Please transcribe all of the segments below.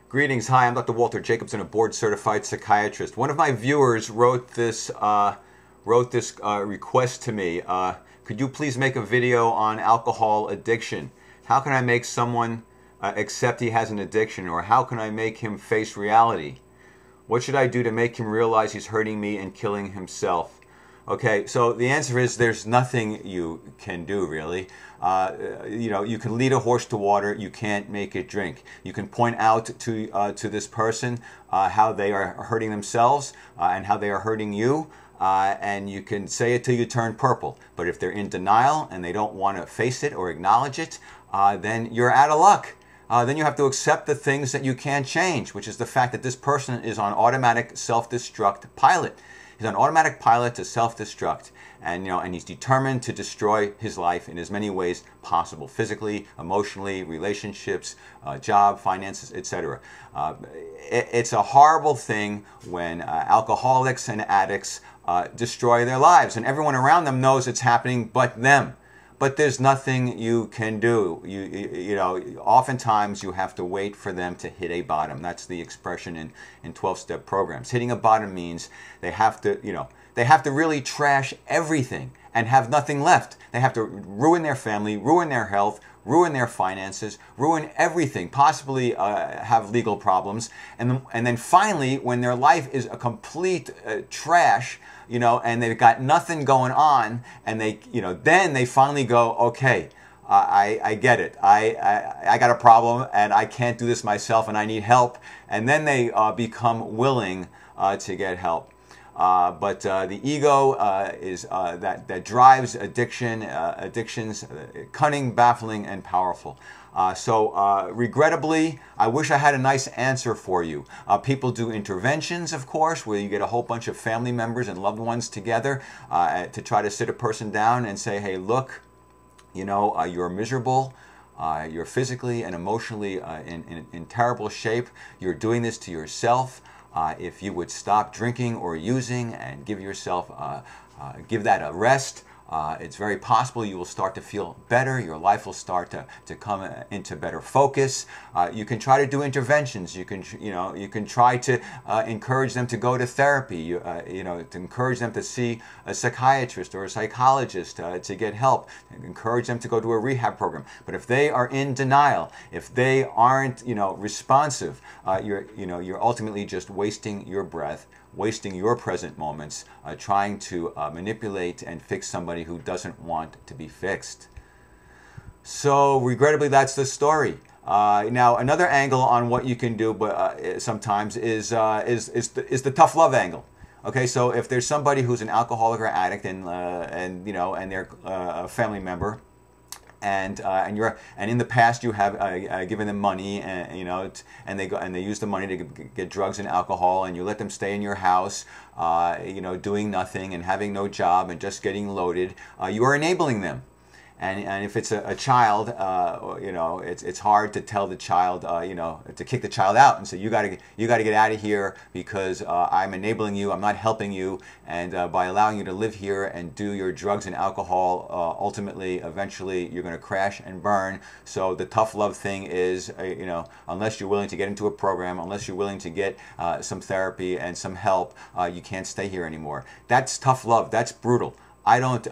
Greetings. Hi, I'm Dr. Walter Jacobson, a board-certified psychiatrist. One of my viewers wrote this request to me. Could you please make a video on alcohol addiction? How can I make someone accept he has an addiction, or how can I make him face reality? What should I do to make him realize he's hurting me and killing himself? Okay, so the answer is there's nothing you can do, really. You can lead a horse to water, you can't make it drink. You can point out to this person how they are hurting themselves and how they are hurting you, and you can say it till you turn purple. But if they're in denial and they don't want to face it or acknowledge it, then you're out of luck. Then you have to accept the things that you can't change, which is the fact that this person is on automatic self-destruct pilot. He's on automatic pilot to self-destruct, and he's determined to destroy his life in as many ways possible: physically, emotionally, relationships, job, finances, etc. It's a horrible thing when alcoholics and addicts destroy their lives, and everyone around them knows it's happening but them. But there's nothing you can do. Oftentimes you have to wait for them to hit a bottom. That's the expression in 12-step programs. Hitting a bottom means they have to really trash everything and have nothing left. They have to ruin their family, ruin their health, ruin their finances, ruin everything, possibly have legal problems, and then finally, when their life is a complete trash, and they've got nothing going on, and then they finally go, okay, I get it. I got a problem, and I can't do this myself, and I need help, and then they become willing to get help. But the ego is that drives addictions, cunning, baffling, and powerful. Regrettably, I wish I had a nice answer for you. People do interventions, of course, where you get a whole bunch of family members and loved ones together to try to sit a person down and say, hey, look, you're miserable. You're physically and emotionally in terrible shape. You're doing this to yourself. If you would stop drinking or using and give yourself, give that a rest, it's very possible you will start to feel better. Your life will start to come into better focus. You can try to do interventions. You can try to encourage them to go to therapy. To encourage them to see a psychiatrist or a psychologist to get help. Encourage them to go to a rehab program. But if they are in denial, if they aren't responsive, you're ultimately just wasting your breath, wasting your present moments, trying to manipulate and fix somebody who doesn't want to be fixed. So regrettably, that's the story. Now, another angle on what you can do, but sometimes is the tough love angle. Okay, so if there's somebody who's an alcoholic or addict, and they're a family member, and in the past you have given them money, and they use the money to get drugs and alcohol, and you let them stay in your house, doing nothing and having no job and just getting loaded, you are enabling them. And if it's a child, it's hard to tell the child, to kick the child out and say, you got to get out of here because I'm enabling you, I'm not helping you, and by allowing you to live here and do your drugs and alcohol, ultimately, eventually, you're going to crash and burn. So the tough love thing is, unless you're willing to get into a program, unless you're willing to get some therapy and some help, you can't stay here anymore. That's tough love. That's brutal. I don't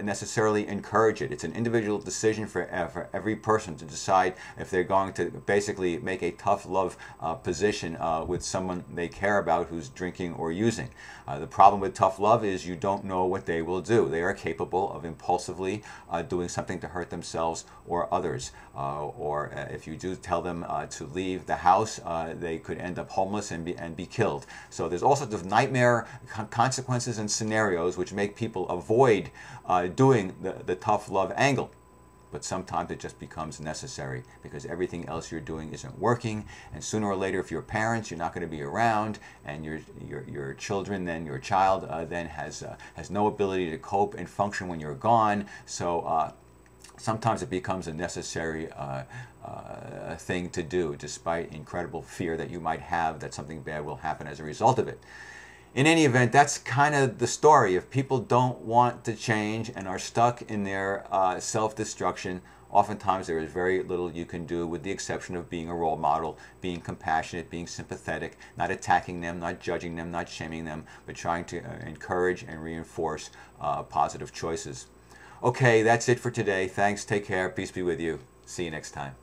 necessarily encourage it. It's an individual decision for every person to decide if they're going to basically make a tough love position with someone they care about who's drinking or using. The problem with tough love is you don't know what they will do. They are capable of impulsively doing something to hurt themselves or others. Or if you do tell them to leave the house, they could end up homeless and be killed. So there's all sorts of nightmare consequences and scenarios which make people avoid doing the tough love angle. But sometimes it just becomes necessary because everything else you're doing isn't working, and sooner or later, if you're parents, you're not going to be around, and your children, then your child then has no ability to cope and function when you're gone. So sometimes it becomes a necessary thing to do, despite incredible fear that you might have that something bad will happen as a result of it. In any event, that's kind of the story. If people don't want to change and are stuck in their self-destruction, oftentimes there is very little you can do, with the exception of being a role model, being compassionate, being sympathetic, not attacking them, not judging them, not shaming them, but trying to encourage and reinforce positive choices. Okay, that's it for today. Thanks. Take care. Peace be with you. See you next time.